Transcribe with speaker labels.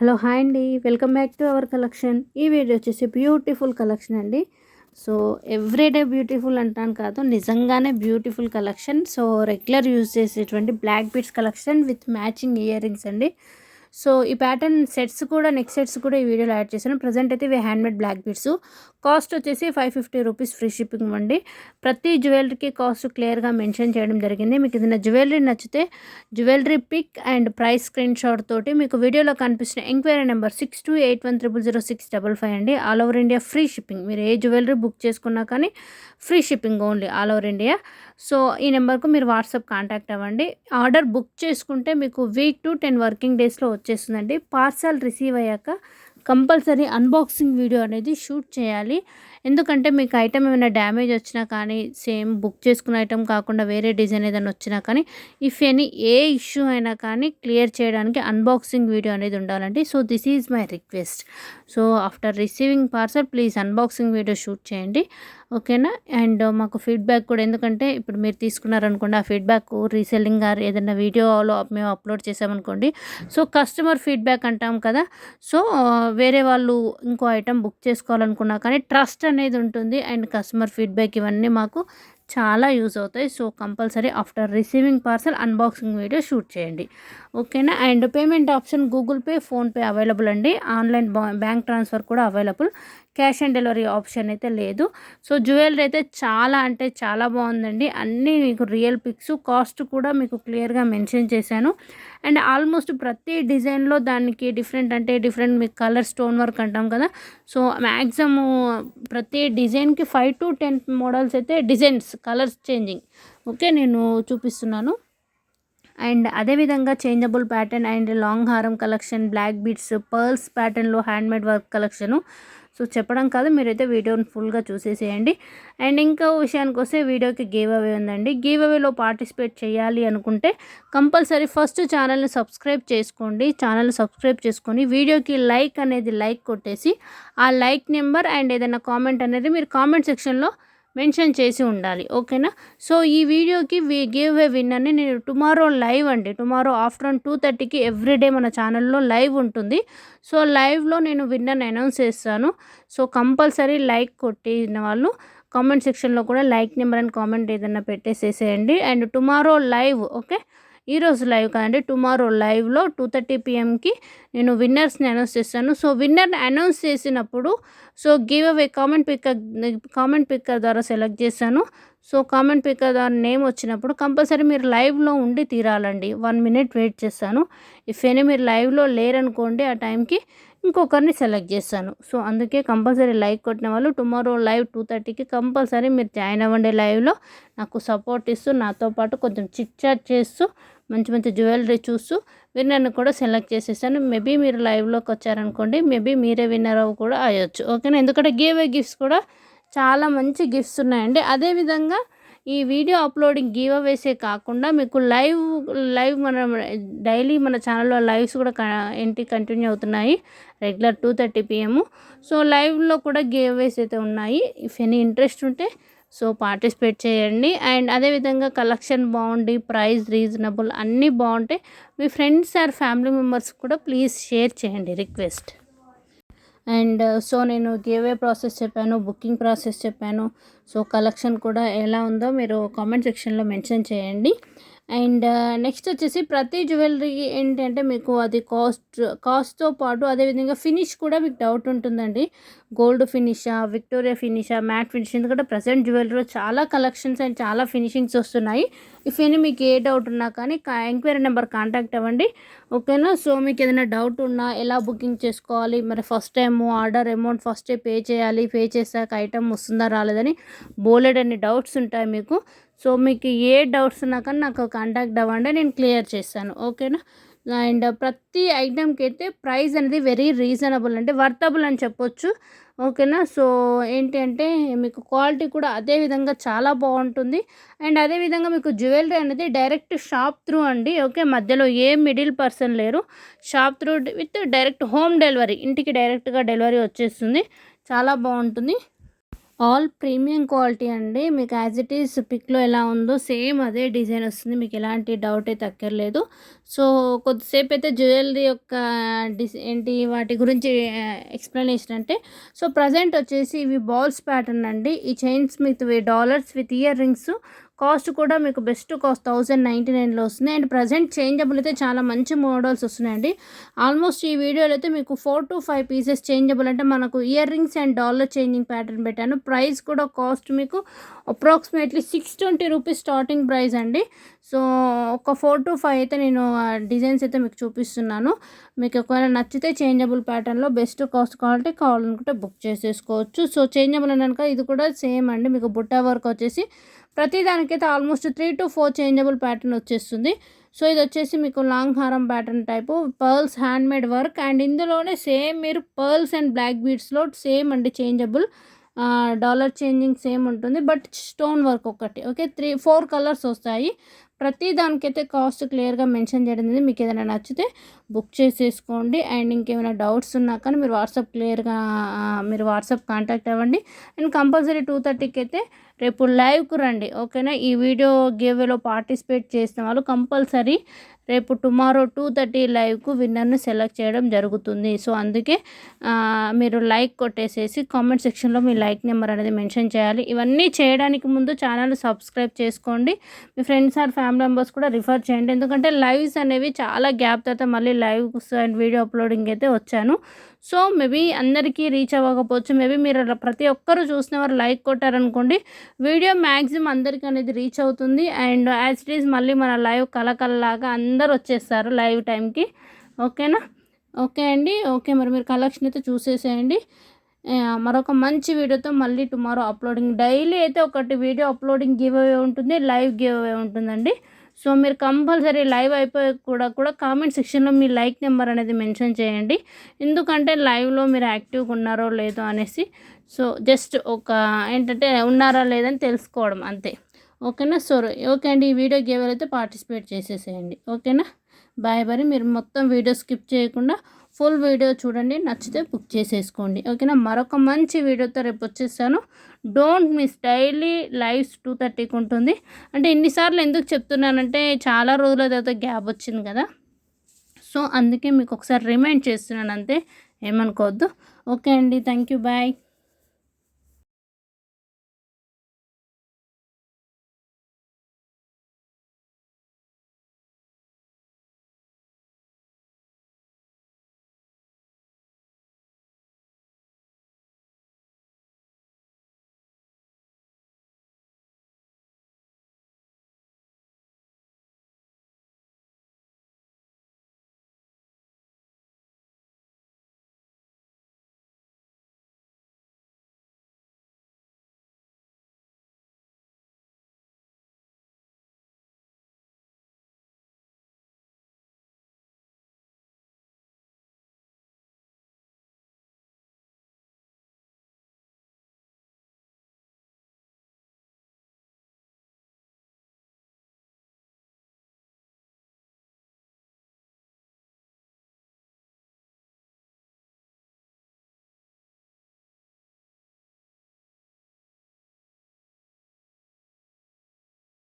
Speaker 1: Hello hi అండి, welcome back to our collection. ఈ video వచ్చేసి బ్యూటిఫుల్ కలెక్షన్ అండి. సో ఎవ్రీడే బ్యూటిఫుల్ అంటాను కాదు, నిజంగానే beautiful collection. So regular use చేసేటువంటి black beads collection with matching earrings అండి. సో ఈ ప్యాటర్న్ సెట్స్ కూడా, నెక్ సెట్స్ కూడా ఈ వీడియోలో యాడ్ చేశాను. ప్రజెంట్ అయితే ఇవి హ్యాండ్మేడ్ బ్లాక్ బీడ్స్. కాస్ట్ వచ్చేసి 550 రూపీస్ ఫ్రీ షిప్పింగ్ అండి. ప్రతి జ్యువెలరీకి కాస్ట్ క్లియర్గా మెన్షన్ చేయడం జరిగింది. మీకు ఏదైనా జ్యువెలరీ నచ్చితే jewellery pick and price screen shot తోటి మీకు వీడియోలో కనిపిస్తున్న ఎంక్వైరీ నెంబర్ 6281000655 అండి. All over India free shipping. మీరు ఏ జ్యువెలరీ బుక్ చేసుకున్నా కానీ free shipping only all over India. So ఈ నెంబర్కు మీరు వాట్సాప్ కాంటాక్ట్ అవ్వండి. ఆర్డర్ బుక్ చేసుకుంటే మీకు వీక్ టు 10 వర్కింగ్ డేస్లో వచ్చేస్తుందండి. పార్సల్ రిసీవ్ అయ్యాక కంపల్సరీ అన్బాక్సింగ్ వీడియో అనేది షూట్ చేయాలి. ఎందుకంటే మీకు ఐటమ్ ఏమైనా డ్యామేజ్ వచ్చినా కానీ, సేమ్ బుక్ చేసుకున్న ఐటమ్ కాకుండా వేరే డిజైన్ ఏదైనా వచ్చినా కానీ, ఇఫ్ ఎనీ ఏ ఇష్యూ అయినా కానీ క్లియర్ చేయడానికి అన్బాక్సింగ్ వీడియో అనేది ఉండాలండి. So this is my request. So after receiving parcel please unboxing video shoot చేయండి, ఓకేనా. అండ్ మాకు ఫీడ్బ్యాక్ కూడా, ఎందుకంటే ఇప్పుడు మీరు తీసుకున్నారనుకోండి, ఆ ఫీడ్బ్యాక్ రీసెల్లింగ్ ఆర్ ఏదైనా వీడియోలో మేము అప్లోడ్ చేసామనుకోండి, సో కస్టమర్ ఫీడ్బ్యాక్ అంటాం కదా. సో వేరే వాళ్ళు ఇంకో ఐటెం బుక్ చేసుకోవాలనుకున్నా కానీ ట్రస్ట్ అనేది ఉంటుంది. అండ్ కస్టమర్ ఫీడ్బ్యాక్ ఇవన్నీ మాకు చాలా యూజ్ అవుతాయి. So compulsory after receiving parcel unboxing video shoot చేయండి, ఓకేనా. And payment option Google pay, PhonePe available అండి. ఆన్లైన్ బ్యాంక్ ట్రాన్స్ఫర్ కూడా available. Cash on delivery option అయితే లేదు. సో జ్యువెలరీ అయితే చాలా అంటే చాలా బాగుందండి. అన్నీ మీకు రియల్ పిక్స్, కాస్ట్ కూడా మీకు క్లియర్గా మెన్షన్ చేశాను. అండ్ ఆల్మోస్ట్ ప్రతి డిజైన్లో దానికి డిఫరెంట్ అంటే డిఫరెంట్ మీకు కలర్ స్టోన్ వర్క్ అంటాం కదా. సో మ్యాక్సిమం ప్రతి డిజైన్కి 5 to 10 మోడల్స్ అయితే డిజైన్స్ కలర్స్ చేంజింగ్, ఓకే, నేను చూపిస్తున్నాను. అండ్ అదేవిధంగా చేంజబుల్ ప్యాటర్న్ అండ్ లాంగ్ హారం కలెక్షన్, బ్లాక్ బీడ్స్, పర్ల్స్ ప్యాటర్న్లో హ్యాండ్మేడ్ వర్క్ కలెక్షను. సో చెప్పడం కాదు, మీరైతే వీడియోని ఫుల్గా చూసేసేయండి. అండ్ ఇంకో విషయానికి వస్తే వీడియోకి గివ్ అవే ఉందండి. గివ్ అవేలో పార్టిసిపేట్ చేయాలి అనుకుంటే కంపల్సరీ ఫస్ట్ ఛానల్ని సబ్స్క్రైబ్ చేసుకోండి. ఛానల్ని సబ్స్క్రైబ్ చేసుకొని వీడియోకి లైక్ అనేది లైక్ కొట్టేసి ఆ లైక్ నెంబర్ అండ్ ఏదైనా కామెంట్ అనేది మీరు కామెంట్ సెక్షన్లో మెన్షన్ చేసి ఉండాలి, ఓకేనా. సో ఈ వీడియోకి గివ్ అవే విన్నర్ని నేను టుమారో లైవ్ అండి, టుమారో ఆఫ్టర్నూన్ 2:30కి ఎవ్రీడే మన ఛానల్లో లైవ్ ఉంటుంది. సో లైవ్లో నేను విన్నర్ని అనౌన్స్ చేస్తాను. సో కంపల్సరీ లైక్ కొట్టిన వాళ్ళు కామెంట్ సెక్షన్లో కూడా లైక్ నెంబర్ అండ్ కామెంట్ ఏదైనా పెట్టేసేసేయండి. అండ్ టుమారో లైవ్, ఓకే, ఈరోజు లైవ్ కాదండి, టుమారో లైవ్లో 2:30 PMకి నేను విన్నర్స్ని అనౌన్స్ చేస్తాను. సో విన్నర్ని అనౌన్స్ చేసినప్పుడు so give away comment picker ద్వారా సెలెక్ట్ చేశాను. సో కామెంట్ పిక్కర్ ద్వారా నేమ్ వచ్చినప్పుడు కంపల్సరీ మీరు లైవ్లో ఉండి తీరాలండి. 1 minute వెయిట్ చేస్తాను. ఇఫ్ ఎనీ మీరు లైవ్లో లేరనుకోండి, ఆ టైంకి ఇంకొకరిని సెలెక్ట్ చేస్తాను. సో అందుకే కంపల్సరీ లైక్ కొట్టిన వాళ్ళు టుమారో లైవ్ 2:30కి కంపల్సరీ మీరు జాయిన్ అవ్వండి. లైవ్లో నాకు సపోర్ట్ ఇస్తూ, నాతో పాటు కొంచెం చిట్ చాట్ చేస్తూ, మంచి మంచి జ్యువెలరీ చూస్తూ విన్నర్ని కూడా సెలెక్ట్ చేసేసాను. మేబీ మీరు లైవ్లోకి వచ్చారనుకోండి, మేబీ మీరే విన్నర్ కూడా అయ్యొచ్చు, ఓకేనా. ఎందుకంటే గివ్ అవే గిఫ్ట్స్ కూడా చాలా మంచి గిఫ్ట్స్ ఉన్నాయండి. అదేవిధంగా ఈ వీడియో అప్లోడింగ్ గివ్ అవేసే కాకుండా మీకు లైవ్ మన డైలీ మన ఛానల్లో లైవ్స్ కూడా కంటిన్యూ అవుతున్నాయి రెగ్యులర్ 2:30 PM. సో లైవ్లో కూడా గివ్ అవేస్ అయితే ఉన్నాయి. ఇఫ్ ఎనీ ఇంట్రెస్ట్ ఉంటే సో పార్టిసిపేట్ చేయండి. అండ్ అదేవిధంగా కలెక్షన్ బాగుండి, ప్రైస్ రీజనబుల్, అన్నీ బాగుంటాయి. మీ ఫ్రెండ్స్ ఆర్ ఫ్యామిలీ మెంబర్స్ కూడా ప్లీజ్ షేర్ చేయండి, రిక్వెస్ట్. అండ్ సో నేను గివ్ ప్రాసెస్ చెప్పాను, బుకింగ్ ప్రాసెస్ చెప్పాను. సో కలెక్షన్ కూడా ఎలా ఉందో మీరు కామెంట్ సెక్షన్లో మెన్షన్ చేయండి. అండ్ నెక్స్ట్ వచ్చేసి ప్రతి జ్యువెలరీకి ఏంటంటే మీకు అది కాస్ట్తో పాటు అదేవిధంగా ఫినిష్ కూడా మీకు డౌట్ ఉంటుందండి. గోల్డ్ ఫినిషా, విక్టోరియా ఫినిషా, మ్యాట్ ఫినిష్, ఎందుకంటే ప్రజెంట్ జ్యువెలరీలో చాలా కలెక్షన్స్ అండ్ చాలా ఫినిషింగ్స్ వస్తున్నాయి. ఇఫ్ ఎనీ మీకు ఏ డౌట్ ఉన్నా కానీ ఎంక్వైరీ నెంబర్ కాంటాక్ట్ అవ్వండి, ఓకేనా. సో మీకు ఏదైనా డౌట్ ఉన్నా ఎలా బుకింగ్ చేసుకోవాలి, మరి ఫస్ట్ టైం ఆర్డర్ అమౌంట్ ఫస్టే పే చేయాలి, పే చేశాక ఐటమ్ వస్తుందా రాలేదని బోలెడన్ని డౌట్స్ ఉంటాయి మీకు. సో మీకు ఏ డౌట్స్ ఉన్నా కానీ నాకు కాంటాక్ట్ అవ్వండి, నేను క్లియర్ చేస్తాను, ఓకేనా. అండ్ ప్రతి ఐటమ్కి అయితే ప్రైస్ అనేది వెరీ రీజనబుల్ అంటే వర్తబుల్ అని చెప్పొచ్చు, ఓకేనా. సో ఏంటి అంటే మీకు క్వాలిటీ కూడా అదే విధంగా చాలా బాగుంటుంది. అండ్ అదేవిధంగా మీకు జ్యువెలరీ అనేది డైరెక్ట్ షాప్ త్రూ అండి, ఓకే, మధ్యలో ఏ మిడిల్ పర్సన్ లేరు. Shop through with direct home delivery, ఇంటికి డైరెక్ట్గా డెలివరీ వచ్చేస్తుంది, చాలా బాగుంటుంది. ఆల్ ప్రీమియం క్వాలిటీ అండి. మీకు యాజ్ ఇట్ ఈజ్ పిక్‌లో ఎలా ఉందో సేమ్ అదే డిజైన్ వస్తుంది. మీకు ఎలాంటి డౌట్ అయితే అక్కర్లేదు. సో, కొద్దిసేపయితే జ్యువెలరీ యొక్క ఏంటి వాటి గురించి ఎక్స్‌ప్లనేషన్ అంటే, సో, ప్రెజెంట్ వచ్చేసి ఇవి బాల్స్ ప్యాటర్న్ అండి. ఈ chains with dollars with ear rings cost కూడా మీకు బెస్ట్ కాస్ట్ 1099లో వస్తుంది. అండ్ ప్రెజెంట్ చేంజబుల్ అయితే చాలా మంచి మోడల్స్ వస్తున్నాయండి. ఆల్మోస్ట్ ఈ వీడియోలో అయితే మీకు 4-5 పీసెస్ చేంజబుల్ అంటే మనకు ear rings and dollar changing pattern పెట్టాను. ప్రైస్ కూడా కాస్ట్ మీకు అప్రాక్సిమేట్లీ 620 రూపీస్ స్టార్టింగ్ ప్రైస్ అండి. సో, ఒక 4-5 అయితే నేను డిజైన్స్ అయితే మీకు చూపిస్తున్నాను. మీకు ఒకవేళ నచ్చితే చేంజబుల్ ప్యాటర్న్లో బెస్ట్ కాస్ట్ కావాలనుకుంటే బుక్ చేసేసుకోవచ్చు. సో, చేంజబుల్ అన్నాక ఇది కూడా సేమ్ అండి. మీకు బుట్టా వర్క్ వచ్చేసి ప్రతి దానికైతే ఆల్మోస్ట్ 3-4 చేంజబుల్ ప్యాటర్న్ వచ్చేస్తుంది. సో, ఇది వచ్చేసి మీకు లాంగ్ హారం pattern type pearls handmade work and ఇందులోనే సేమ్ మీరు పర్ల్స్ అండ్ బ్లాక్ బీడ్స్లో సేమ్ అండి చేంజబుల్ డాలర్ చేంజింగ్ సేమ్ ఉంటుంది. బట్ స్టోన్ వర్క్ ఒకటి ఓకే 3-4 కలర్స్ వస్తాయి. ప్రతి దానికైతే కాస్ట్ క్లియర్గా మెన్షన్ చేయడం జరిగింది. మీకు ఏదైనా నచ్చితే బుక్ చేసేసుకోండి. అండ్ ఇంకేమైనా డౌట్స్ ఉన్నా కానీ మీరు వాట్సాప్ కాంటాక్ట్ అవ్వండి. అండ్ కంపల్సరీ 2:30కి అయితే రేపు లైవ్కు రండి ఓకేనా. ఈ వీడియో గివ్వేలో పార్టిసిపేట్ చేసిన వాళ్ళు కంపల్సరీ రేపు టుమారో 2:30 లైవ్కు విన్నర్ని సెలెక్ట్ చేయడం జరుగుతుంది. సో, అందుకే మీరు లైక్ కొట్టేసేసి కామెంట్ సెక్షన్లో మీ లైక్ నెంబర్ అనేది మెన్షన్ చేయాలి. ఇవన్నీ చేయడానికి ముందు ఛానల్ సబ్స్క్రైబ్ చేసుకోండి. మీ ఫ్రెండ్స్ ఆర్ ఫ్యామిలీ మెంబర్స్ కూడా రిఫర్ చేయండి. ఎందుకంటే లైవ్స్ అనేవి చాలా గ్యాప్ తర్వాత మళ్ళీ లైవ్స్ అండ్ వీడియో అప్లోడింగ్ అయితే వచ్చాను. సో, మేబీ అందరికీ రీచ్ అవ్వకపోవచ్చు. మేబీ మీరు ప్రతి ఒక్కరు చూసిన వారు లైక్ కొట్టారనుకోండి వీడియో మ్యాక్సిమం అందరికీ అనేది రీచ్ అవుతుంది. అండ్ యాజ్ ఇట్ ఈజ్ మళ్ళీ మన లైవ్ కలకల్లాగా అందరు వచ్చేస్తారు లైవ్ టైంకి ఓకేనా. ఓకే అండి. ఓకే మరి మీరు కలెక్షన్ అయితే చూసేసేయండి. మరొక మంచి వీడియోతో మళ్ళీ టుమారో అప్లోడింగ్ డైలీ అయితే ఒకటి వీడియో అప్లోడింగ్ గివ్ అవే ఉంటుంది, లైవ్ గివ్ అవే ఉంటుందండి. సో, మీరు కంపల్సరీ లైవ్ అయిపోయి కూడా కామెంట్ సెక్షన్లో మీ లైక్ నెంబర్ అనేది మెన్షన్ చేయండి. ఎందుకంటే లైవ్లో మీరు యాక్టివ్గా ఉన్నారో లేదో అనేసి. సో, జస్ట్ ఒక ఏంటంటే ఉన్నారా లేదని తెలుసుకోవడం అంతే ఓకేనా. సో, ఓకే అండి. ఈ వీడియో గివ్ అవే అయితే పార్టిసిపేట్ చేసేసేయండి ఓకేనా. Bye bye. మీరు మొత్తం వీడియో స్కిప్ చేయకుండా ఫుల్ వీడియో చూడండి. నచ్చితే బుక్ చేసేసుకోండి ఓకేనా. మరొక మంచి వీడియోతో రేపు వచ్చేస్తాను. డోంట్ మిస్ డైలీ లైవ్స్ 2:30కి ఉంటుంది. అంటే ఇన్నిసార్లు ఎందుకు చెప్తున్నానంటే చాలా రోజుల తర్వాత గ్యాప్ వచ్చింది కదా. సో, అందుకే మీకు ఒకసారి రిమైండ్ చేస్తున్నాను అంతే, ఏమనుకోవద్దు. ఓకే అండి. Thank you. బాయ్.